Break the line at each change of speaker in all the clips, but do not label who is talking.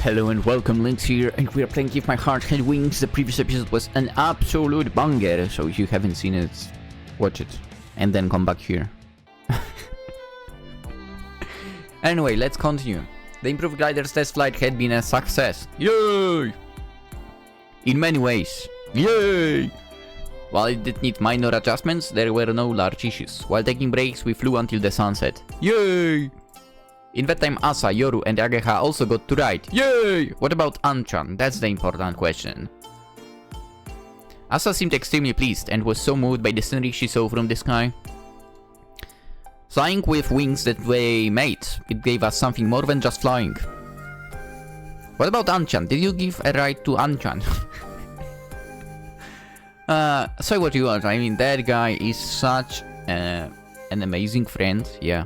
Hello and welcome, Lynx here, and we are playing Give My Heart Had Wings. The previous episode was an absolute banger, so if you haven't seen it, watch it, and then come back here. Anyway, let's continue. The improved glider's test flight had been a success. Yay! In many ways. Yay! While it did need minor adjustments, there were no large issues. While taking breaks, we flew until the sunset. Yay! In that time, Asa, Yoru and Ageha also got to ride. Yay! What about Anchan? That's the important question. Asa seemed extremely pleased and was so moved by the scenery she saw from the sky. Flying with wings that they made, it gave us something more than just flying. What about Anchan? Did you give a ride to Anchan? Say what you want. I mean, that guy is such an amazing friend, yeah.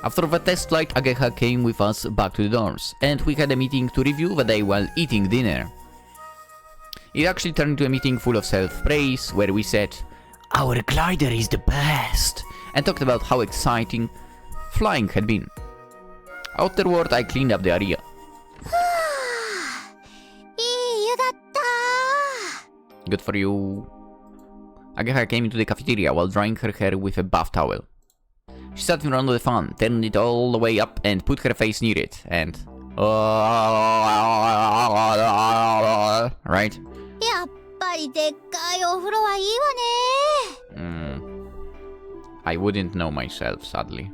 After the test flight, Ageha came with us back to the dorms, and we had a meeting to review the day while eating dinner. It actually turned into a meeting full of self-praise, where we said, "Our glider is the best," and talked about how exciting flying had been. Afterward, I cleaned up the area. Good for you. Ageha came into the cafeteria while drying her hair with a bath towel. She sat in front of the fan, turned it all the way up, and put her face near it, and... right? I wouldn't know myself, sadly.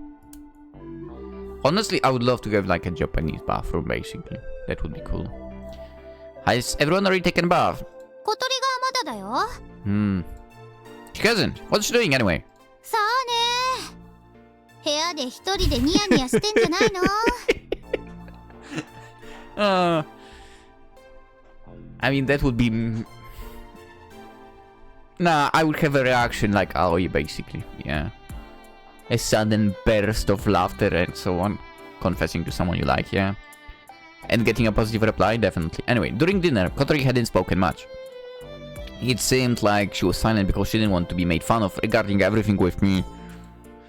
Honestly, I would love to have like a Japanese bathroom, basically. That would be cool. Has everyone already taken a bath? She hasn't. What's she doing anyway? I mean, that would be... Nah, I would have a reaction like Aoi, basically, yeah. A sudden burst of laughter and so on. Confessing to someone you like, yeah. And getting a positive reply, definitely. Anyway, during dinner, Kotori hadn't spoken much. It seemed like she was silent because she didn't want to be made fun of regarding everything with me.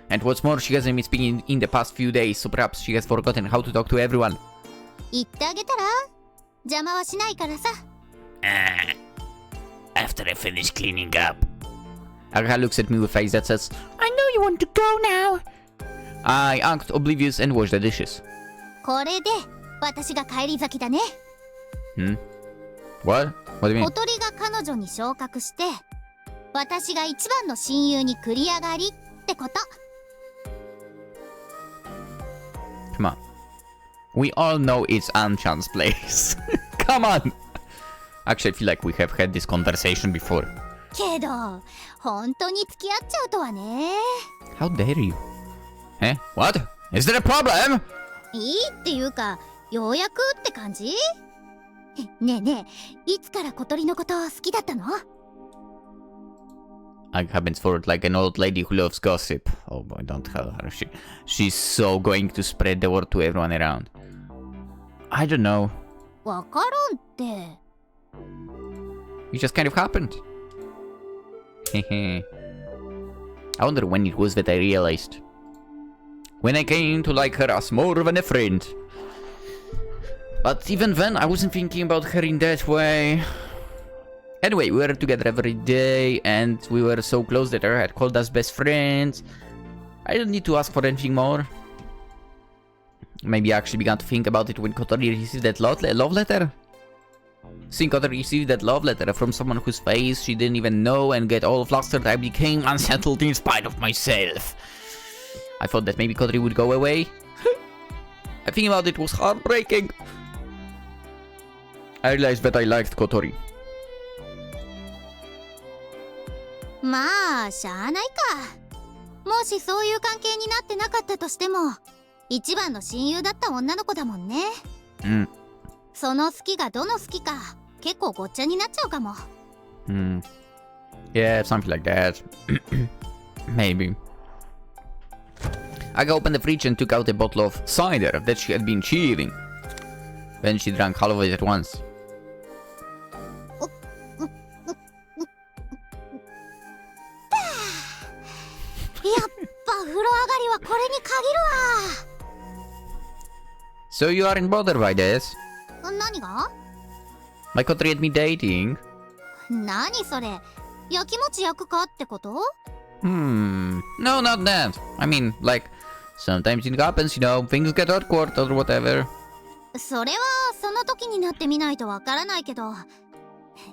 And what's more, she hasn't been speaking in the past few days, so perhaps she has forgotten how to talk to everyone. After I finish cleaning up. Ageha looks at me with a face that says, "I know you want to go now." I act oblivious and wash the dishes. What? What do you mean? Come on. We all know it's Anchan's place. Come on. Actually, I feel like we have had this conversation before. How dare you? Eh? What? Is there a problem? I happens forward like an old lady who loves gossip. Oh boy, don't tell her. She's so going to spread the word to everyone around. I don't know. It just kind of happened. I wonder when it was that I realized. When I came to like her as more than a friend. But even then, I wasn't thinking about her in that way. Anyway, we were together every day, and we were so close that I had called us best friends. I don't need to ask for anything more. Maybe I actually began to think about it when Kotori received that love letter. Seeing Kotori receive that love letter from someone whose face she didn't even know and get all flustered, I became unsettled in spite of myself. I thought that maybe Kotori would go away. I think about it was heartbreaking. I realized that I liked Kotori. Mm. Yeah, something like that. Maybe. Aga opened the fridge and took out a bottle of cider that she had been chilling. Then she drank half of it at once. So you aren't bothered by this?
何が？
My Kotori and me dating?
何それ？やきもち焼くかってこと？
No, not that. I mean, like, sometimes it happens, things get awkward or whatever.
それはその時になってみないとわからないけど。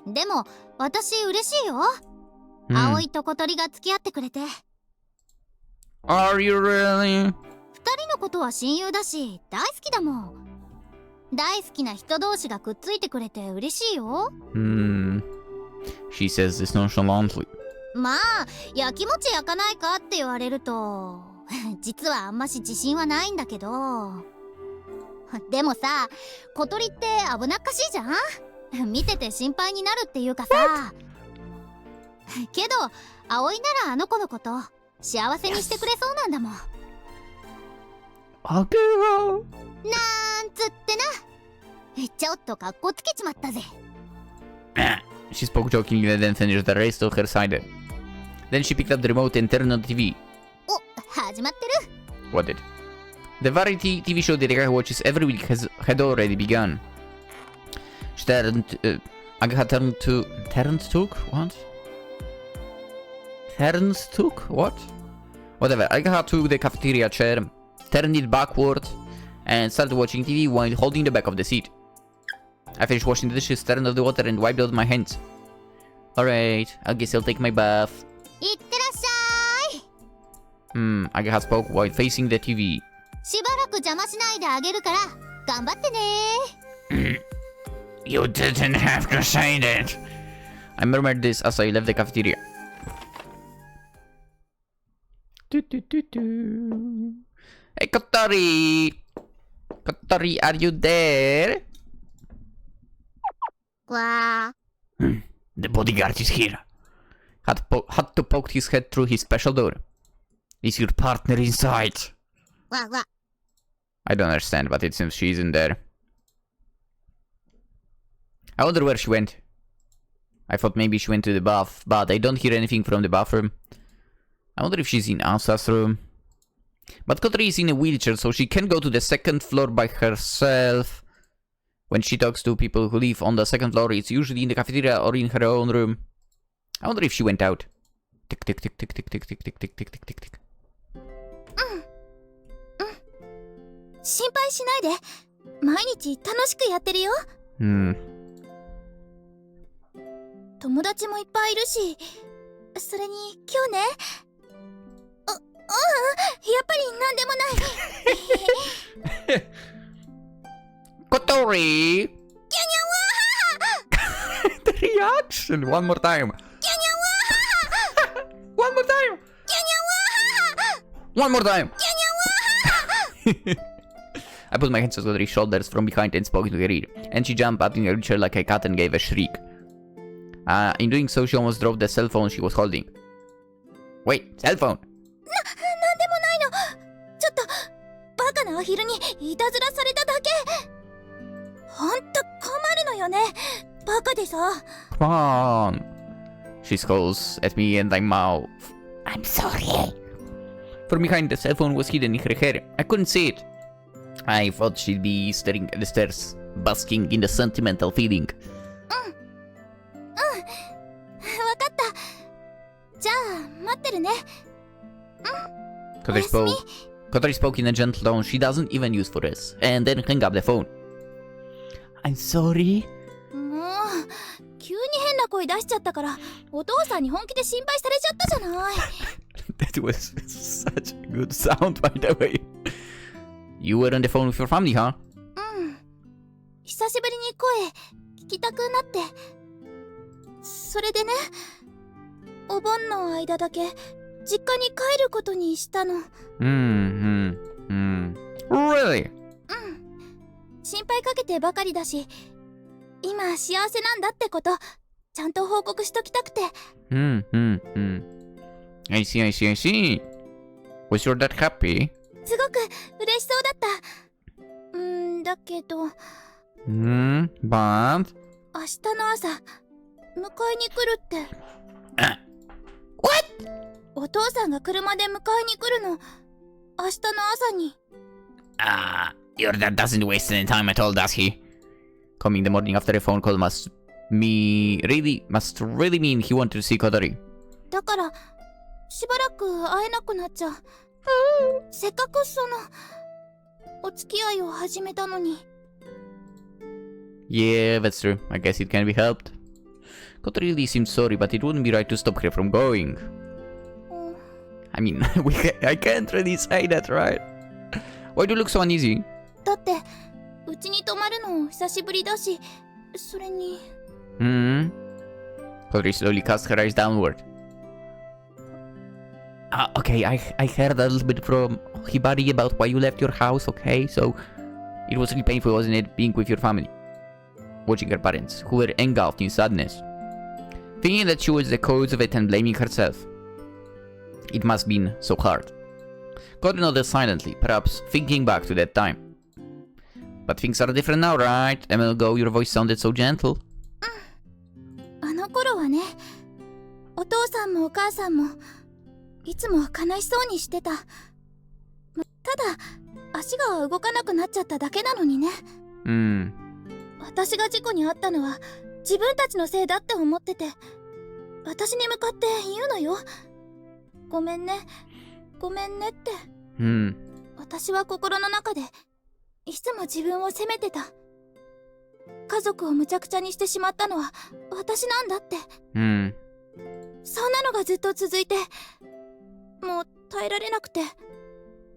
でも、私嬉しいよ。葵と小鳥が付き合ってくれて。
Are you really?
二人のことは親友だし、大好きだもん。大好きな人同士がくっついてくれて嬉しいよ。
She says this nonchalantly.
まあ、やきもち焼かないかって言われると、実はあんまし自信はないんだけど。でもさ、小鳥って危なっかしいじゃん？見てて心配になるっていうかさ。けど、葵ならあの子のこと幸せにしてくれそうなんだもん。
あけろ。
なんつってな。ちょっとカッコつけちまったぜ。
She spoke jokingly and then finished the rest of her side. Then she picked up the remote and turned on the TV.
お、始まってる。
What did? The variety TV show that Aga watches every week had already begun. She Aga turned took? What? Terrence took? What? Whatever. Aga took the cafeteria chair, turned it backward, and started watching TV while holding the back of the seat. I finished washing the dishes, turned off the water, and wiped out my hands. Alright, I guess I'll take my bath.
いってらっしゃい。
Aga spoke while facing the TV.
しばらく邪魔しないであげるから頑張ってね。
You didn't have to say that. I murmured this as I left the cafeteria. Hey, Kotori! Kotori, are you there?
わ
ー。The bodyguard is here. Had to poke his head through his special door. Is your partner inside?
わわ。
I don't understand, but it seems she's in there. I wonder where she went. I thought maybe she went to the bath, but I don't hear anything from the bathroom. I wonder if she's in Asa's room. But Kotori is in a wheelchair, so she can go to the second floor by herself. When she talks to people who live on the second floor, it's usually in the cafeteria or in her own room. I wonder if she went out. Tick, tick, tick, tick, tick, tick, tick, tick, tick, tick, tick, tick, tick.
心配しないで。毎日楽しくやってるよ。友達もいっぱいいるし、それに今日ね。やっぱりなんでもない。
Kotori!
ギャニャワー
The reaction! One more time!
ギャニャワー
One more time!
ギャニャワー
One more time!
ギャニャワー
I put my hands on Kotori's shoulders from behind and spoke into her ear, and she jumped up in her chair like a cat and gave a shriek. In doing so, she almost dropped the cell phone she was holding. Wait, cell phone!
なんでもないの。ちょっとバカなアヒルにいたずらされただけ。ほんと困るのよね。バカでさ。
Come on! She scolds at me and I mouth. I'm sorry! From behind, the cell phone was hidden in her hair. I couldn't see it. I thought she'd be staring at the stairs, basking in the sentimental feeling.
わかった。じゃあ待ってるね。
Kotori spoke in a gentle tone she doesn't even use for us, and then hung up the phone. I'm sorry?
もう急に変な声出しちゃったからお父さんに本気で心配されちゃったじゃない。
That was such a good sound, by the way. You were on the phone with your family, huh?
久しぶりに声聞きたくなって。それでね、お盆の間だけ実家に帰ることにしたの。
Really?
心配かけてばかりだし、今幸せなんだってことちゃんと報告しときたくて。
I see. Was your dad happy?
すごく嬉しそうだった。だけど。
But?
明日の朝、迎えに来るって。
What?
お父さんが車で迎えに来るの。明日の朝に。
Your dad doesn't waste any time at all, does he? Coming the morning after a phone call must really mean he wanted to see Kotori.
だからしばらく会えなくなっちゃう。せっかくお付き合いを始めたのに。
Yeah, that's true. I guess it can be helped. Kotori really seems sorry, but it wouldn't be right to stop her from going. I mean, I can't really say that, right? Why do you look so uneasy?
だってうちに泊まるの久しぶりだし、それに。
Kotori slowly cast her eyes downward. Okay, I heard a little bit from Hibari about why you left your house, okay? So, it was really painful, wasn't it, being with your family? Watching her parents, who were engulfed in sadness. Thinking that she was the cause of it and blaming herself. It must have been so hard. Kotori nodded silently, perhaps thinking back to that time. But things are different now, right? A minute ago, your voice sounded so gentle.
あの頃はね、お父さんもお母さんもいつも悲しそうにしてた。ただ足が動かなくなっちゃっただけなのにね。私が事故に遭ったのは自分たちのせいだって思ってて、私に向かって言うのよ。ごめんね、ごめんねって。私は心の中でいつも自分を責めてた。家族をむちゃくちゃにしてしまったのは私なんだって。そんなのがずっと続いて、もう耐えられなくて、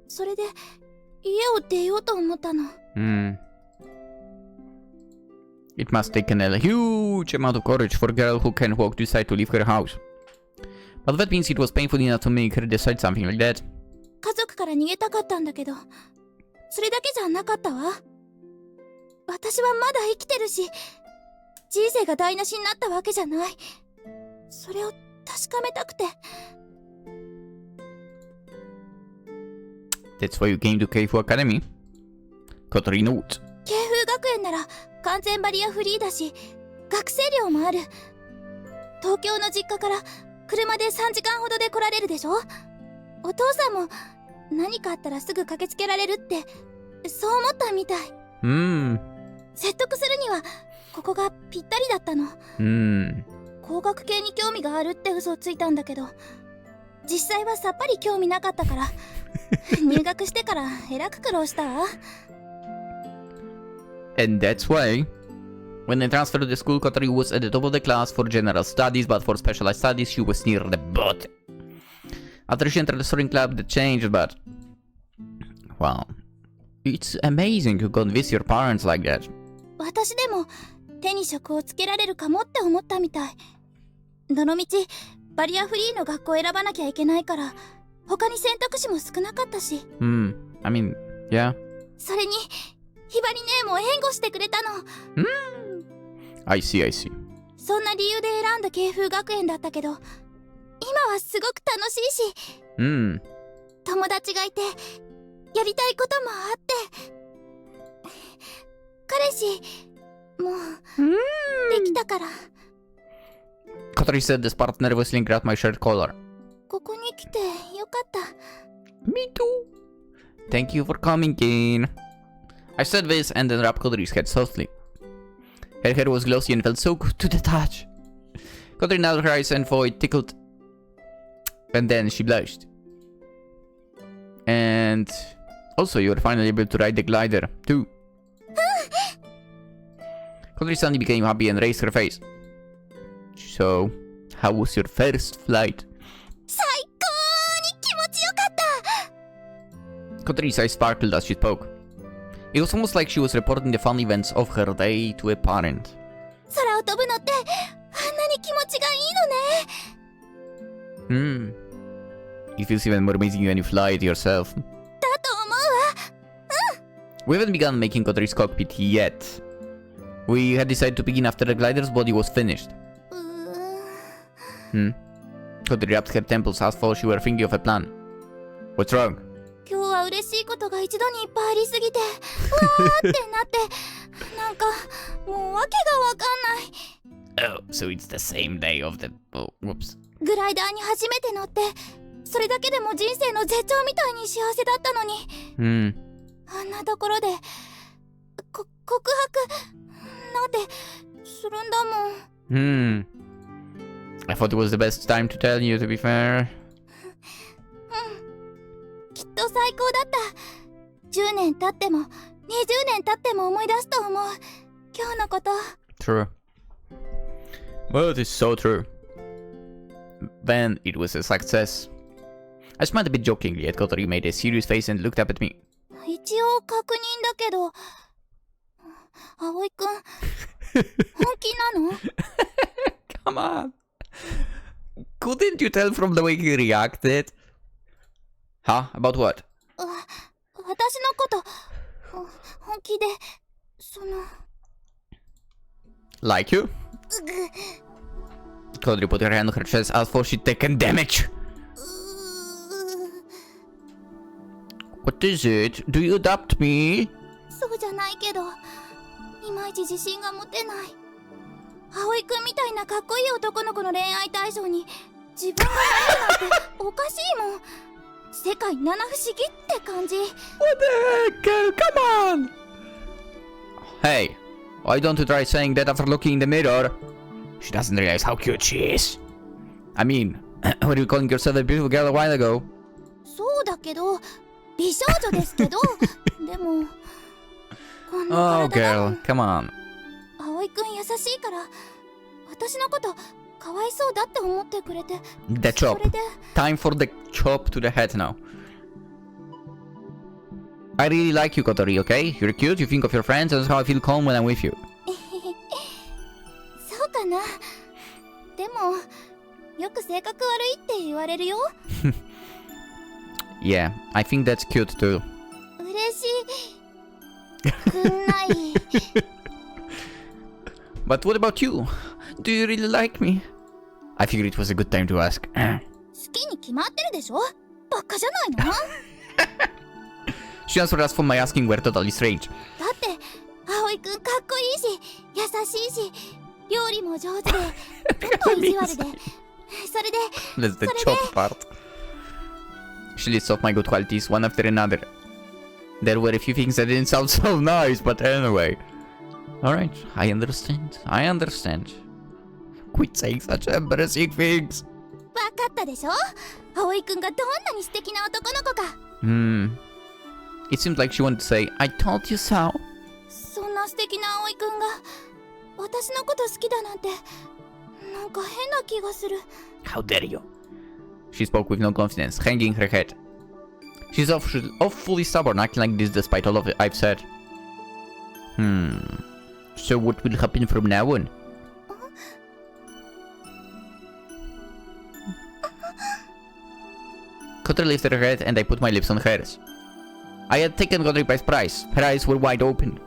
それで家を出ようと思ったの。
It must take a huge amount of courage for a girl who can walk to decide to leave her house. But that means it was painful enough to make her decide something like that.
家族から逃げたかったんだけど、それだけじゃなかったわ。私はまだ生きてるし、人生が台無しになったわけじゃない。それを確かめたくて。
That's why you came to Keifu Academy? Kotori notes.
慶風学園なら完全バリアフリーだし、学生寮もある。東京の実家から車で3時間ほどで来られるでしょ。お父さんも何かあったらすぐ駆けつけられるって、そう思ったみたい。説得するにはここがぴったりだったの。工学系に興味があるって嘘をついたんだけど、実際はさっぱり興味なかったから入学してからえらく苦労したわ。
And that's why, when they transferred to the school, Kotori was at the top of the class for general studies, but for specialized studies, she was near the bottom. After she entered the soaring club, that changed, but... Wow. It's amazing you convince your parents like that.
私でも手に職をつけられるかもって思ったみたい。どのみちバリアフリーの学校を選ばなきゃいけないから、他に選択肢も少なかったし。
I mean, yeah.
それにひばり姉も援護してくれたの。
I see.
そんな理由で選んだ慶風学園だったけど、今はすごく楽しいし、友達がいてやりたいこともあって、彼氏もできたから。
Kotori said this part nervously and grabbed my shirt collar.
ここに来てよかった。
Me too. Thank you for coming in. I said this and then rubbed Kotori's head softly. Her hair was glossy and felt so good to the touch. Kotori nodded her eyes and void tickled. And then she blushed. And also, you were finally able to ride the glider, too. Kotori suddenly became happy and raised her face. So, how was your first flight?
最高に気持ちよかった。
Kotori's eyes sparkled as she spoke. It was almost like she was reporting the fun events of her day to a parent.
空を飛ぶのってあんなに気持ちがいいのね。
It feels even more amazing when you fly it yourself.
だと思うわ。
We haven't begun making Kotori's cockpit yet. We had decided to begin after the glider's body was finished. Kotori rubbed her temples as though she were thinking of a plan. What's wrong?
今日は嬉しいことが一度にいっぱいありすぎて、わーってなって、なんかもうわけがわかんない。
Oh, so it's the same day of the... Oh, whoops.
グライダーに初めて乗って、それだけでも人生の絶頂みたいに幸せだったのに。あんなところで告白なってするんだもん。
I thought it was the best time to tell you, to be fair.
きっと最高だった。10年経っても20年経っても思い出すと思う。今日のこと。
True. Well, it is so true. Then it was a success. I smiled a bit jokingly at Kotori made a serious face and looked up at me.
一応確認だけど、葵くん、本気なの？
Come on. Couldn't you tell from the way he reacted? Huh? About what?
私のこと本気で
Like you? Kotori put her hand on her chest as though she'd taken damage. What is it? Do you adopt me?
そうじゃないけど、いまいち自信が持てない。葵くんみたいなかっこいい男の子の恋愛対象に自分がなるなんておかしいもん。世界七不思議って感じ。
What the heck? Come on! Hey, why don't you try saying that after looking in the mirror? She doesn't realize how cute she is. I mean, were you calling yourself a beautiful girl a while ago?
そうだけど、美少女ですけど、でもこんな
Oh,
体だも
girl,
ん。
come on.
葵くん優しいから私のことかわいそうだって思ってくれて。
The chop.
それで
Time for the chop to the head now. I really like you, Kotori, okay? You're cute, you think of your friends, and that's how I feel calm when I'm with you.
そうかな。でもよく性格悪いって言われるよ。
Yeah, I think that's cute too.
嬉しい。くんない。
But what about you? Do you really like me? I figured it was a good time to ask.
好きに決まってるでしょ。バカじゃないの？
She answered us for my asking were totally strange.
だって葵くんかっこいいし優しいし料理も上手で意地悪で、それで
That's the chop part. She lists off my good qualities one after another. There were a few things that didn't sound so nice, but anyway. Alright, I understand. I understand. Quit saying such embarrassing things.
わかったでしょ。葵くんがどんなに素敵な男の子か。
It seemed like she wanted to say, I told you so.
そんな素敵な葵くんが私のこと好きだなんてなんか変な気がする。
How dare you? She spoke with no confidence, hanging her head. She's awfully stubborn, acting like this despite all of it I've said. So what will happen from now on? Kotori lifted her head and I put my lips on hers. I had taken Kotori by surprise. Her eyes were wide open.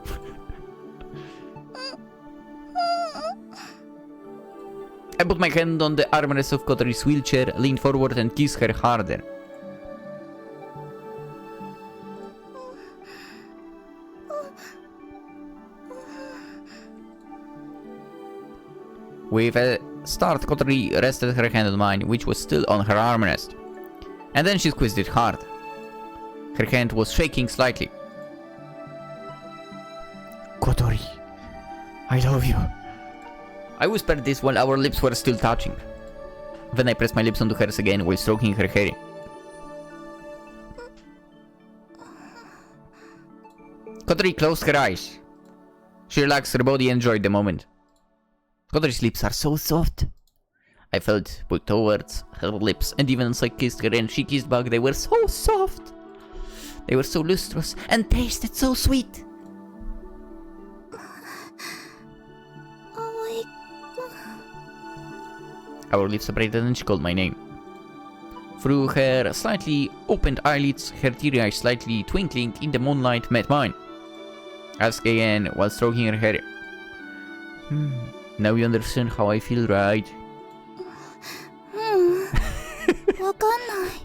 I put my hand on the armrest of Kotori's wheelchair, leaned forward and kissed her harder. With a start, Kotori rested her hand on mine, which was still on her armrest. And then she squeezed it hard. Her hand was shaking slightly. Kotori, I love you. I whispered this while our lips were still touching. Then I pressed my lips onto hers again while stroking her hair. Kotori closed her eyes. She relaxed her body and enjoyed the moment. Kotori's lips are so soft. I felt pulled towards her lips, and even as I kissed her and she kissed back, they were so soft. They were so lustrous and tasted so sweet. Our lips separated and she called my name. Through her slightly opened eyelids, her teary eyes slightly twinkling in the moonlight met mine. Asked again while stroking her hair. Now you understand how I feel, right?
わかんない。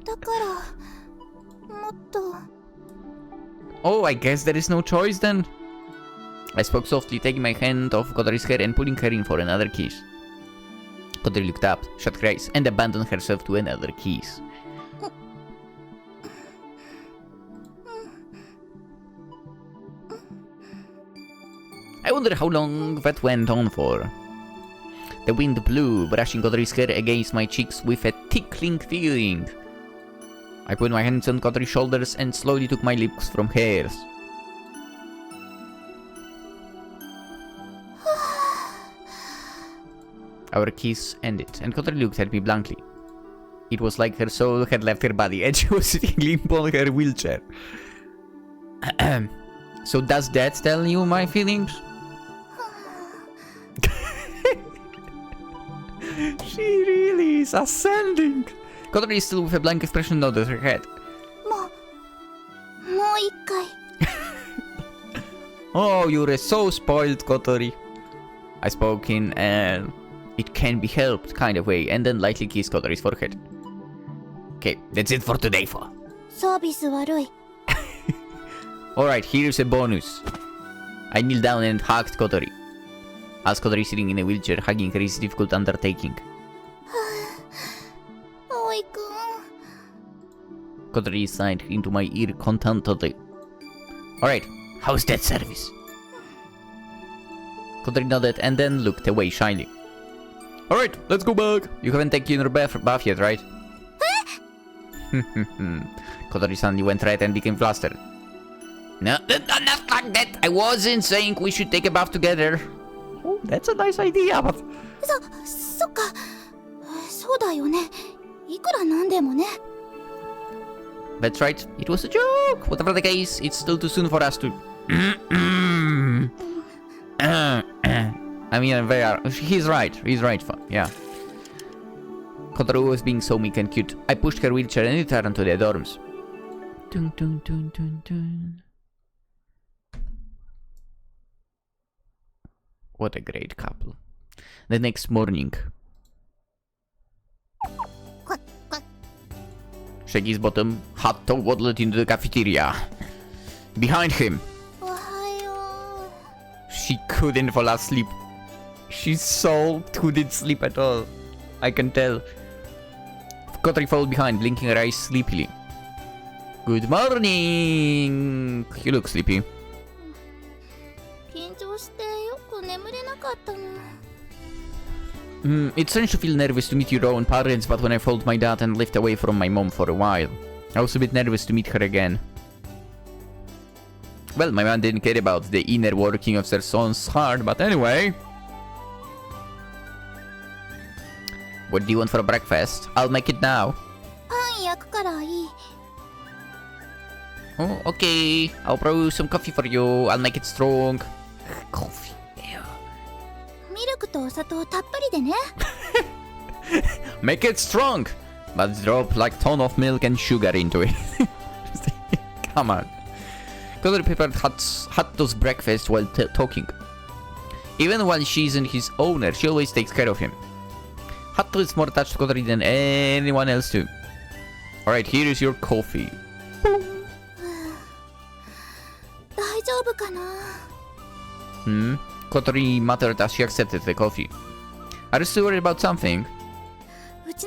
だからもっと。
Oh, I guess there is no choice then. I spoke softly, taking my hand off Kotori's hair and pulling her in for another kiss. Kotori looked up, shut her eyes, and abandoned herself to another kiss. I wonder how long that went on for. The wind blew, brushing Kotori's hair against my cheeks with a tickling feeling. I put my hands on Kotori's shoulders and slowly took my lips from hers. Our kiss ended, and Kotori looked at me blankly. It was like her soul had left her body, and she was sitting limp on her wheelchair. So does that tell you my feelings? She really is ascending. Kotori is still with a blank expression nodded her head. Oh, you're so spoiled, Kotori. I spoke in an it can be helped kind of way, and then lightly kissed Kotori's forehead. Okay, that's it for today, for. Alright, here's a bonus. I kneel down and hugged Kotori. As Kotori sitting in a wheelchair, hugging her is a difficult undertaking. Kotori sighed into my ear contentedly. Alright, how's that service? Kotori nodded and then looked away shyly. Alright, let's go back. You haven't taken your bath yet, right? Kotori suddenly went red and became flustered. No, not like that. I wasn't saying we should take a bath together. Oh, that's a nice idea, but... That's right, it was a joke. Whatever the case, it's still too soon for us to... I mean, he's right, yeah. Kotori was being so meek and cute. I pushed her wheelchair and returned to the dorms. Dun, dun, dun, dun, dun. What a great couple. The next morning. Shaggy's bottom Hato waddled into the cafeteria. Behind him. She couldn't fall asleep. She so couldn't sleep at all. I can tell. Kotori followed behind, blinking her eyes sleepily. Good morning! You look sleepy. It's strange to feel nervous to meet your own parents, but when I followed my dad and lived away from my mom for a while, I was a bit nervous to meet her again. Well, my mom didn't care about the inner working of their son's heart, but anyway. What do you want for breakfast? I'll make it now. Oh, okay. I'll brew some coffee for you. I'll make it strong. Coffee. Make it strong, but drop like ton of milk and sugar into it. Come on. Kotori prepared Hato's breakfast while talking. Even while she isn't his owner, she always takes care of him. Hato is more attached to Kotori than anyone else too. Alright, here is your coffee. Kotori muttered as she accepted the coffee. Are you still worried about something? It's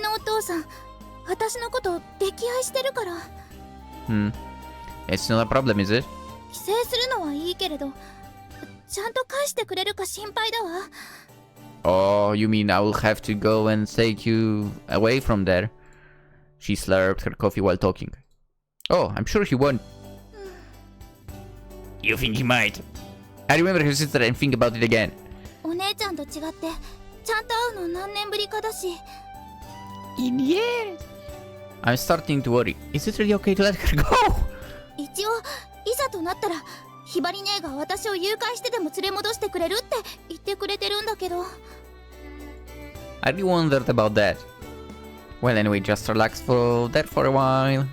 not a problem, is it? Oh, you mean I will have to go and take you away from there? She slurped her coffee while talking. Oh, I'm sure he won't. You think he might? I remember her sister and think about it again. In years. I'm starting to worry. Is it really okay to let her go? I really wondered about that. Well, anyway, just relax for a while.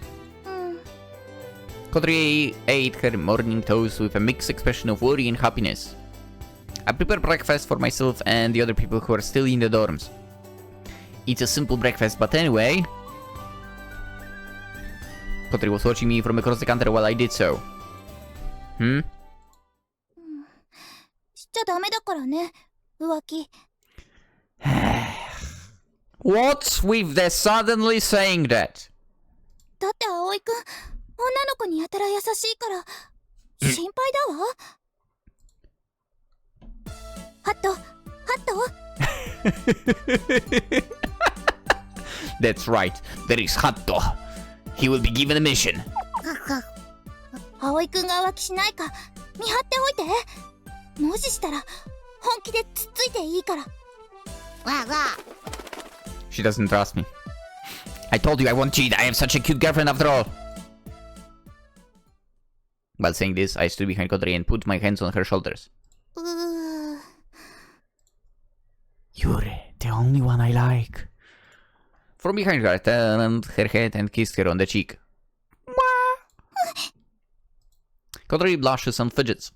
Kotori ate her morning toast with a mixed expression of worry and happiness. I prepared breakfast for myself and the other people who are still in the dorms. It's a simple breakfast, but anyway... Kotori was watching me from across the counter while I did so. What's with the suddenly saying that?
ハット
That's right. There is Hatto. He will be given a mission.
葵くんが浮気しないか見張っておいて。もししたら本気でつっついていいから。わあわあ。
She doesn't trust me. I told you I won't cheat. I have such a cute girlfriend after all. While saying this, I stood behind Kotori and put my hands on her shoulders. You're the only one I like. From behind her, I turned her head and kissed her on the cheek. Kotori blushes and fidgets.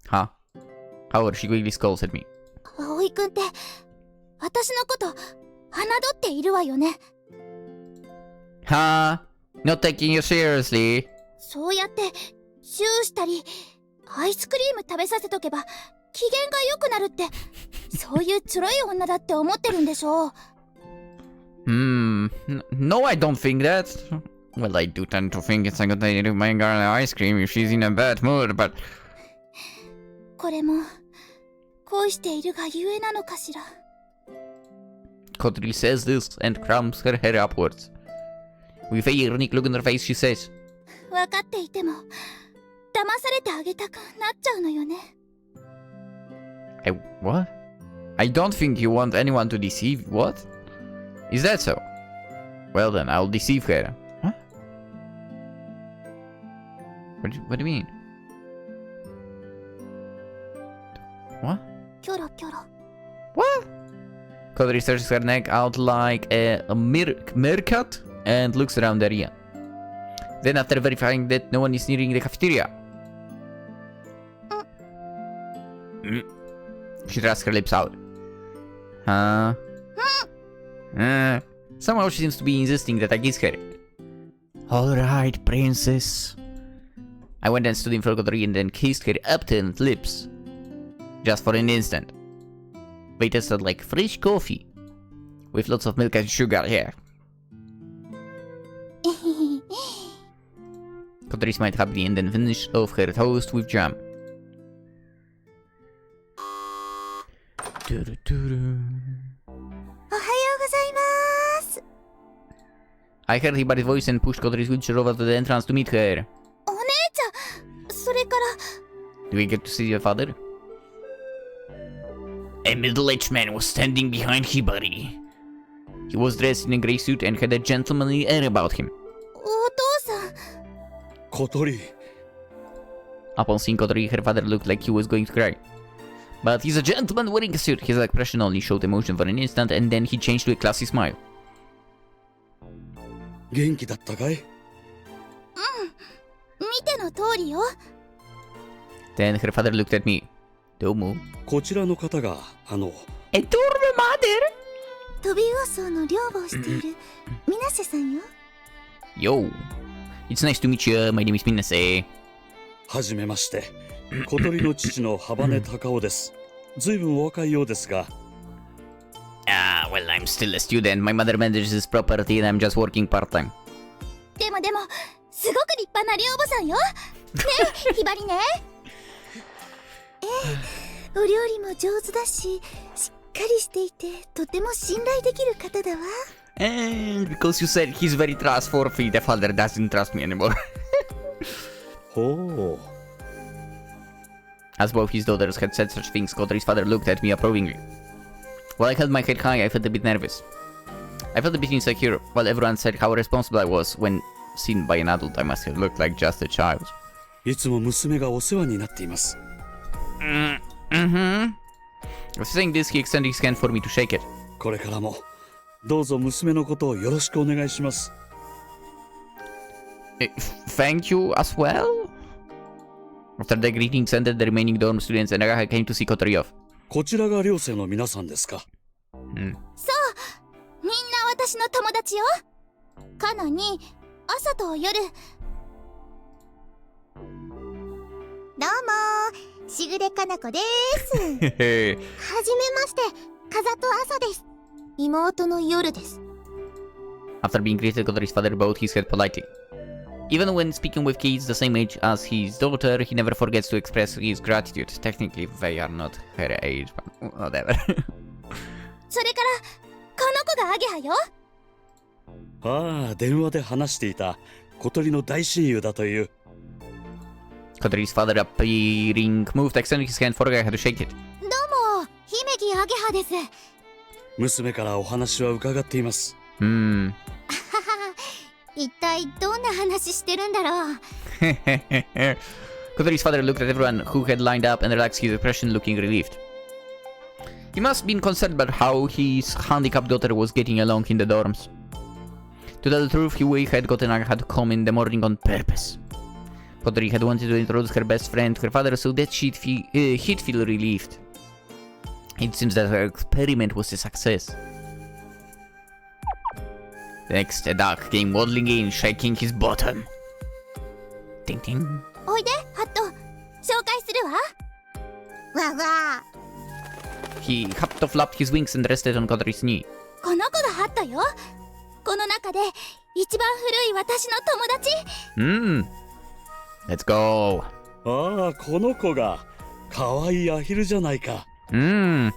Huh? However, she quickly scolds at me.
葵くんって私のこと侮っているわよね。
Huh? Not taking you seriously?
そうやってチューしたりアイスクリーム食べさせとけば機嫌が良くなるってそういうちょろい女だって思ってるんでしょう。
No, I don't think that. Well, I do tend to think it's a good idea to buy a girl ice cream if she's in a bad mood, but...
これも恋しているがゆえなのかしら。
Kotori says this and crumbs her hair upwards. With a ironic look on her face, she says,
分かっていても騙されてあげたくなっちゃうのよね。
What? I don't think you want anyone to deceive. What? Is that so? Well then, I'll deceive her. Huh? What do you mean? What?
キョロキョロ。
What? Kotori stretches her neck out like a meerkat and looks around the area. Then, after verifying that no one is nearing the cafeteria, she thrusts her lips out. Huh? Somehow she seems to be insisting that I kiss her. Alright, princess. I went and stood in front of Kotori and then kissed her upturned lips. Just for an instant. They tasted like fresh coffee. With lots of milk and sugar here. Kotori smiled happily and then finished off her toast with jam. I heard Hibari's voice and pushed Kotori's wheelchair over to the entrance to meet her.
お姉ちゃん、それから。
Do we get to see your father? A middle-aged man was standing behind Hibari. He was dressed in a grey suit and had a gentlemanly air about him.
お父さん。
小鳥。
Upon seeing Kotori, her father looked like he was going to cry. But he's a gentleman wearing a suit. His expression only showed emotion for an instant, and then he changed to a classy smile.
元気だったかい？
見ての通りよ。
Then her father looked at me. Domo.
こちらの方が
Enorme mother!
トビウオソウの寮母をしている水瀬さんよ。
Yo. It's nice to meet you. My name is Minase.
はじめまして。小鳥の父の羽根隆夫です。ずいぶんお若いようですが。
Ah, well, I'm still a student. My mother manages this property and I'm just working part-time.
でもすごく立派な寮母さんよ。ねえ、ひばりね。お料理も上手だし、しっかりしていて、とても信頼できる方だわ。
And because you said he's very trustworthy, the father doesn't trust me anymore.
ほう。
As both his daughters had said such things, Kotori's father looked at me approvingly. While I held my head high, I felt a bit nervous. I felt a bit insecure, while everyone said how responsible I was when seen by an adult. I must have looked like just a child.
いつも娘がお世話になっています。
After saying this, he extended his hand for me to shake it.
これからもどうぞ娘のことをよろしくお願いします。
Thank you as well? After the greetings ended, the remaining dorm students and I came to see Kotori off.
こちらが寮生の皆さんですか？
そう、みんな私の友達よ。カナに朝と夜。どうも、しぐれかなこです。はじめまして、かざと朝です。妹の夜です。
After being greeted, Kotori's father bowed his head politely. Even when speaking with kids the same age as his daughter, he never forgets to express his gratitude. Technically, they are not her age, but whatever.
それからこの子がアゲハよ。
ああ、電話で話していた小鳥の大親友だという。
Kotori's father appearing moved, extending his hand for Ageha to shake it.
どうも、姫木アゲハです。
娘からお話は伺っています。
一体どんな話してるんだろう。
Kotori's father looked at everyone who had lined up and relaxed his expression, looking relieved. He must have been concerned about how his handicapped daughter was getting along in the dorms. To tell the truth, he had gotten Ageha to come in the morning on purpose. Kotori had wanted to introduce her best friend to her father so that he'd feel relieved. It seems that her experiment was a success. Next, a duck came waddling in, shaking his bottom. Ding ding.
おいで、ハット。紹介するわ。わわ。
He hopped or flapped his wings and rested on Kotori's knee.
この子がハットよ。この中で一番古い私の友達。
Let's go.
ああ、この子がかわいいアヒルじゃないか。
朝、夜、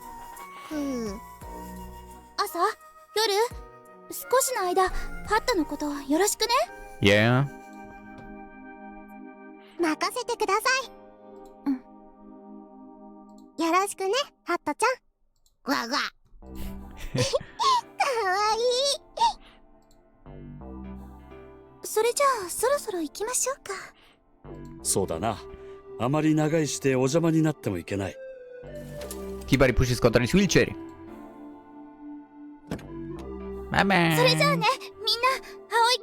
少しの間、ハットのことよろしくね。
Yeah.
任せてください。よろしくね、ハットちゃん。わわ。かわいい。それじゃあ、そろそろ行きましょうか。
そうだな。あまり長居してお邪魔になってもいけない。
Hibari pushes Kotori's wheelchair. Bye bye.
それじゃあね、みんな、葵く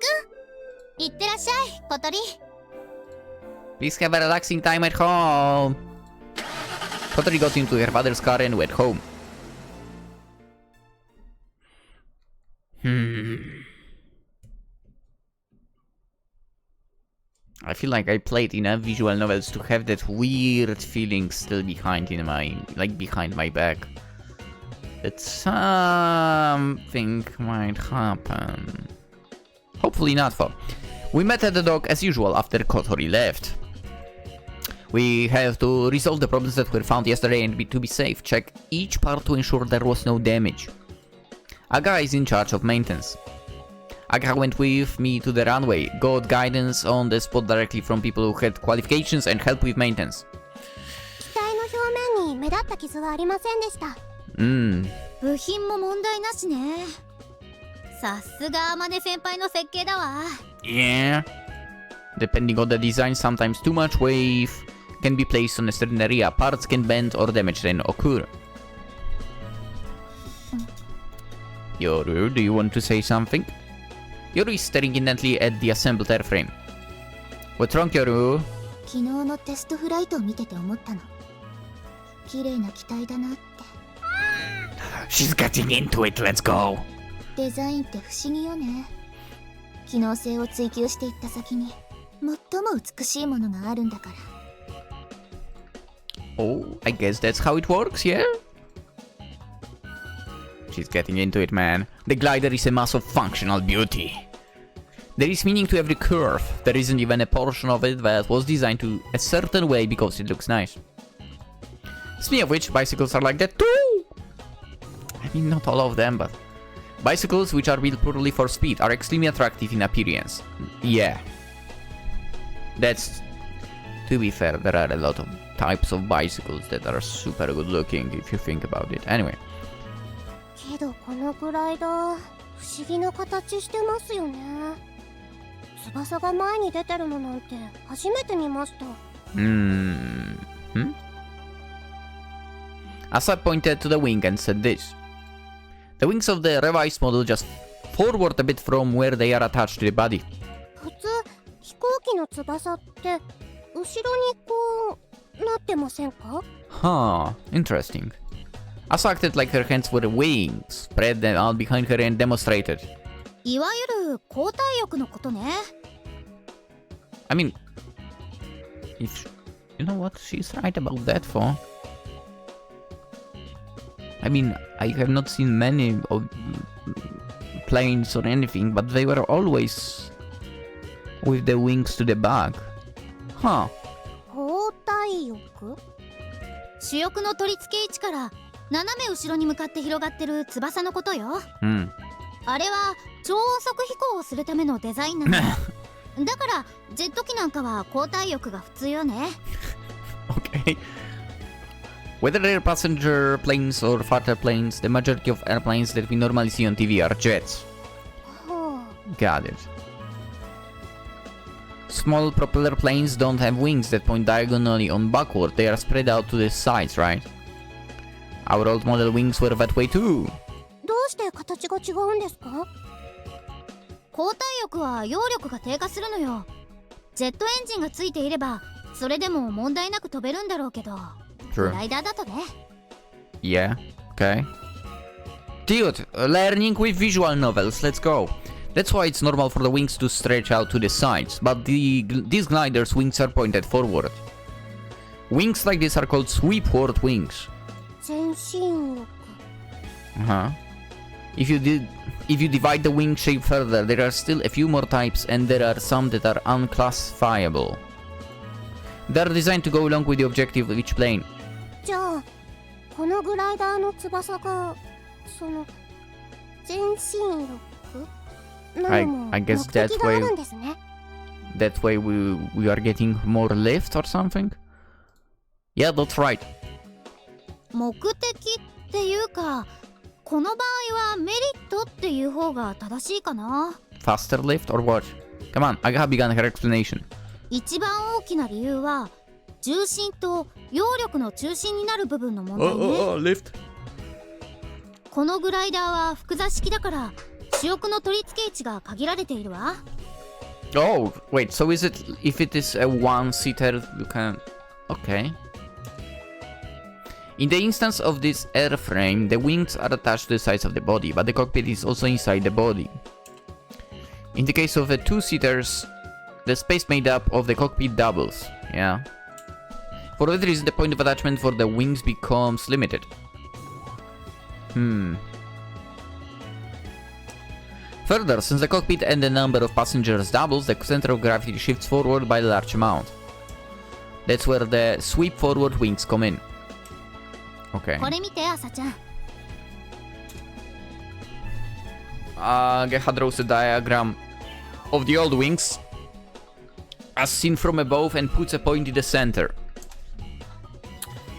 ん。いってらっしゃい、小鳥。
Please have a relaxing time at home. Kotori got into her father's car and went home. I feel like I played enough visual novels to have that weird feeling still behind my back. That something might happen. Hopefully not though. We met at the dock as usual after Kotori left. We have to resolve the problems that were found yesterday and to be safe, check each part to ensure there was no damage. Aga is in charge of maintenance. Aga went with me to the runway, got guidance on the spot directly from people who had qualifications and help with maintenance.
機体の表面に目立った傷はありませんでした。部品も問題なしね。さすが天音先輩の設計だわ。
Yeah. Depending on the design, sometimes too much weight can be placed on a certain area. Parts can bend or damage then occur. Yoru, do you want to say something? Yoru is staring intently at the assembled airframe. What's wrong, Yoru?
昨日のテストフライトを見てて思ったの。綺麗な機体だなって。
She's getting into it, let's go!
デザインって不思議よね。機能性を追求していった先に最も美しいものがあるんだから。
Oh, I guess that's how it works, yeah? She's getting into it, man. The glider is a mass of functional beauty. There is meaning to every curve. There isn't even a portion of it that was designed to a certain way because it looks nice. Speaking of which, bicycles are like that too! I mean, not all of them, but... Bicycles which are built purely for speed are extremely attractive in appearance. Yeah. That's... To be fair, there are a lot of types of bicycles that are super good looking if you think about it. Anyway.
けどこのグライダー不思議な形してますよね。翼が前に出てるのなんて初めて見ました。
Asa pointed to the wing and said this. The wings of the revised model just forward a bit from where they are attached to the body.
普通飛行機の翼って後ろにこうなってませんか？
Huh, interesting. Asa acted like her hands were wings, spread them out behind her and demonstrated.
いわゆる交代翼のことね。
I mean, if you know what she's right about that for. I mean, I have not seen many of planes or anything, but they were always with the wings to the back. Huh.
包帯翼？主翼の取り付け位置から斜め後ろに向かって広がってる翼のことよ。あれは超音速飛行をするためのデザインなの。だからジェット機なんかは交代翼が普通よね。
Okay. Whether they're passenger planes or fighter planes, the majority of airplanes that we normally see on TV are jets. Got it. Small propeller planes don't have wings that point diagonally on backward, they are spread out to the sides, right? Our old model wings were that way too.
どうして形が違うんですか？交代翼は揚力が低下するのよ。ジェットエンジンがついていればそれでも問題なく飛べるんだろうけど、グライダーだとね。
Yeah, okay. Dude, learning with visual novels, let's go. That's why it's normal for the wings to stretch out to the sides, but these gliders' wings are pointed forward. Wings like this are called sweepward wings.
前進翼。
If you divide the wing shape further, there are still a few more types, and there are some that are unclassifiable. They are designed to go along with the objective of each plane.
じゃあこのグライダーの翼がその前進翼？I
guess that way we are getting more lift or something? Yeah, that's right.
目的っていうか、この場合はメリットっていう方が正しいかな。
Faster lift or what? Come on, I have begun her explanation.
一番大きな理由は重心と揚力の中心になる部分の問題ね。
Lift.
このグライダーは複座式だから主翼の取り付け位置が限られているわ。
Oh, wait, so is it, if it is a one-seater, you can... Okay. In the instance of this airframe, the wings are attached to the sides of the body, but the cockpit is also inside the body. In the case of the two-seaters, the space made up of the cockpit doubles, yeah. For that reason, the point of attachment for the wings becomes limited. Further, since the cockpit and the number of passengers doubles, the center of gravity shifts forward by a large amount. That's where the sweep forward wings come in. Okay.
これ見て、朝ちゃん。
Gerhard draws a diagram of the old wings as seen from above and puts a point in the center.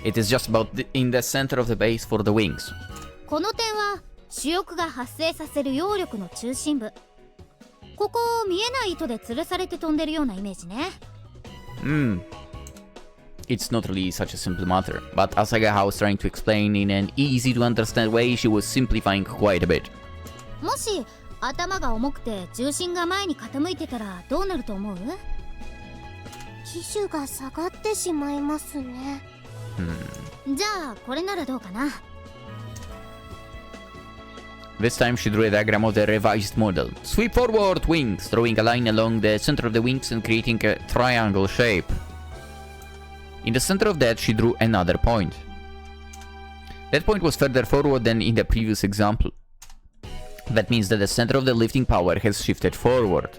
It is just about in the center of the base for the wings.
この点は主翼が発生させる揚力の中心部。ここを見えない糸で吊るされて飛んでるようなイメージね。
It's not really such a simple matter, but Asagaha was trying to explain in an easy to understand way, she was simplifying quite a bit.
もし頭が重くて重心が前に傾いてたらどうなると思う？機首が下がってしまいますね。じゃあこれならどうかな。
This time she drew a diagram of the revised model. Sweep forward wings, drawing a line along the center of the wings and creating a triangle shape. In the center of that, she drew another point. That point was further forward than in the previous example. That means that the center of the lifting power has shifted forward.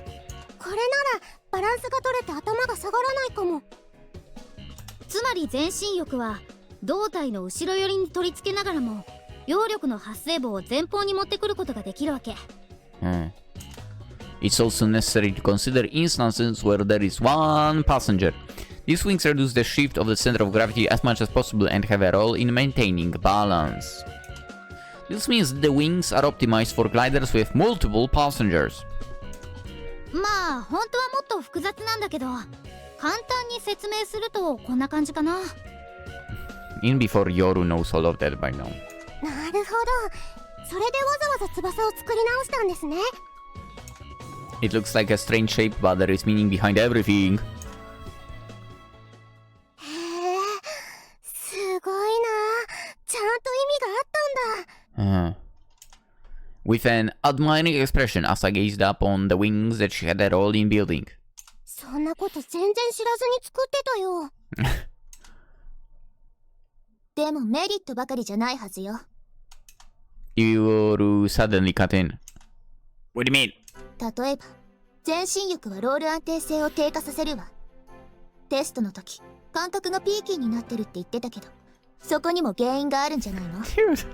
これならバランスが取れて頭が下がらないかも。つまり前進翼は胴体の後ろ寄りに取り付けながらも揚力の発生母を前方に持ってくることができるわけ。
It's also necessary to consider instances where there is one passenger. These wings reduce the shift of the center of gravity as much as possible and have a role in maintaining balance. This means the wings are optimized for gliders with multiple passengers.
まあ本当はもっと複雑なんだけど、簡単に説明するとこんな感じかな。
In before Yoru knows all of that by now.
なるほど。それでわざわざ翼を作り直したんですね。
It looks like a strange shape, but there is meaning behind everything.
へえ、すごいな。ちゃんと意味があったんだ。
With an admiring expression, Asa gazed up on the wings that she had a role in building.
そんなこと全然知らずに作ってたよ。でもメリットばかりじゃないはずよ。
Yoru suddenly cut in. What do you mean?
例えば、全身欲はロール安定性を低下させるわ。テストの時感覚がピーキーになってるって言ってたけど、そこにも原因があるんじゃないの？
Dude,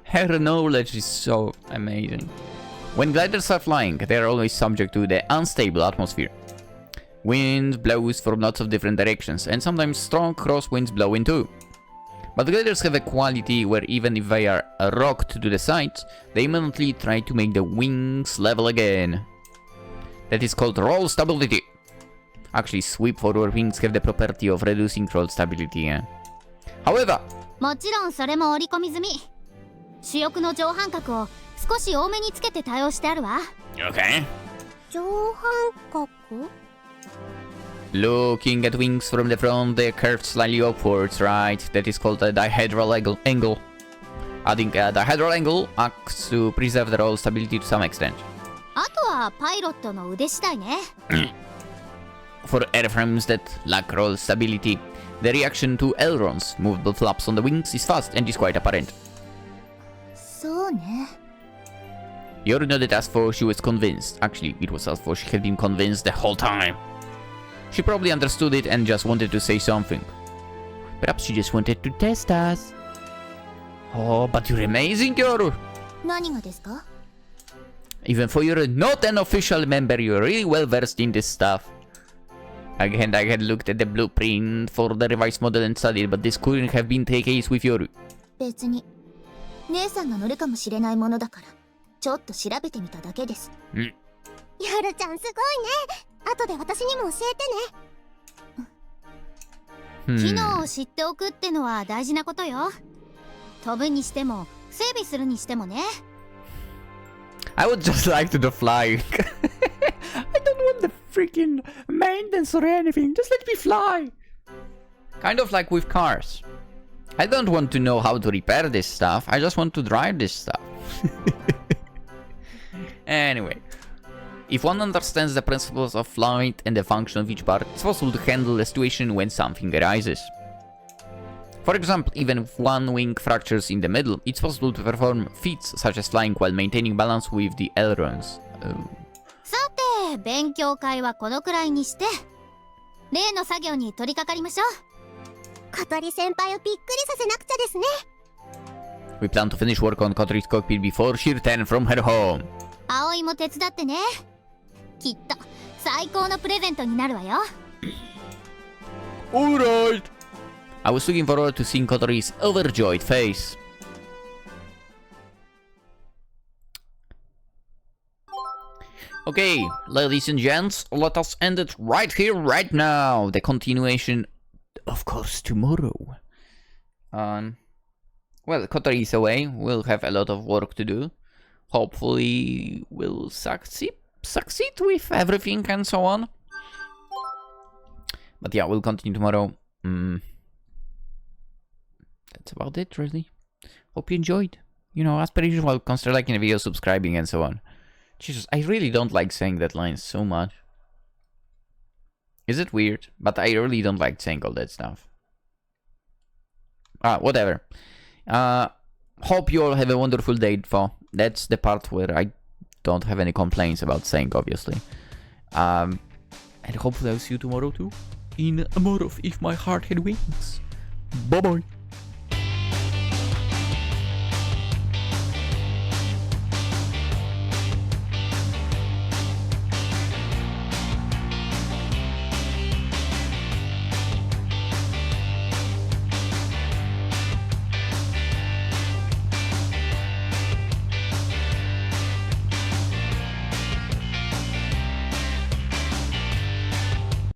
her knowledge is so amazing. When gliders are flying, they are always subject to the unstable atmosphere. Wind blows from lots of different directions, and sometimes strong crosswinds blow in too. But gliders have a quality where even if they are rocked to the sides, they immediately try to make the wings level again. That is called roll stability. Actually, sweep forward wings have the property of reducing roll stability. However,
もちろんそれも織り込み済み。主翼の上半角を少し多めにつけて対応してあるわ。
okay.
上半角？
Looking at wings from the front, they curve slightly upwards, right? That is called a dihedral angle. Adding a dihedral angle acts to preserve the roll stability to some extent.
あとはパイロットの腕次第ね。
For airframes that lack roll stability, the reaction to ailerons, movable flaps on the wings, is fast and is quite apparent.
そうね。
Yoru nodded as though she was convinced. Actually, it was as though she had been convinced the whole time. She probably understood it and just wanted to say something. Perhaps she just wanted to test us. Oh, but you're amazing, Yoru!
何がですか？
Even for you're not an official member, you're really well versed in this stuff. Again, I had looked at the blueprint for the revised model and studied, but this couldn't have been the case with Yoru.
別に。姉さんが乗るかもしれないものだから、ちょっと調べてみただけです。ヨルちゃんすごいね。後で私にも教えてね。機能を知っておくってのは大事なことよ。飛ぶにしても、整備するにしてもね。
I would just like to fly. I don't want the freaking maintenance or anything. Just let me fly. Kind of like with cars. I don't want to know how to repair this stuff. I just want to drive this stuff. Anyway, if one understands the principles of flight and the function of each part, it's possible to handle a situation when something arises. For example, even if one wing fractures in the middle, it's possible to perform feats such as flying while maintaining balance with the ailerons.
さて、勉強会はこのくらいにして、例の作業に取り掛かりましょう。小鳥先輩をびっくりさせなくちゃですね。
We plan to finish work on Kotori's cockpit before she returns from her home.
葵も手伝ってね。きっと最高のプレゼントになるわよ。
Alright! I was looking forward to seeing Kotori's overjoyed face. Okay, ladies and gents, let us end it right here, right now. The continuation, of course, tomorrow. Well, Kotori is away. We'll have a lot of work to do. Hopefully, we'll succeed with everything and so on. But yeah, we'll continue tomorrow. That's about it, really. Hope you enjoyed. You know, as per usual, consider liking the video, subscribing, and so on. Jesus, I really don't like saying that line so much. Is it weird? But I really don't like saying all that stuff. Whatever. Hope you all have a wonderful day, for that's the part where I don't have any complaints about saying, obviously. And hopefully I'll see you tomorrow too, in more of If My Heart Had Wings. Bye bye.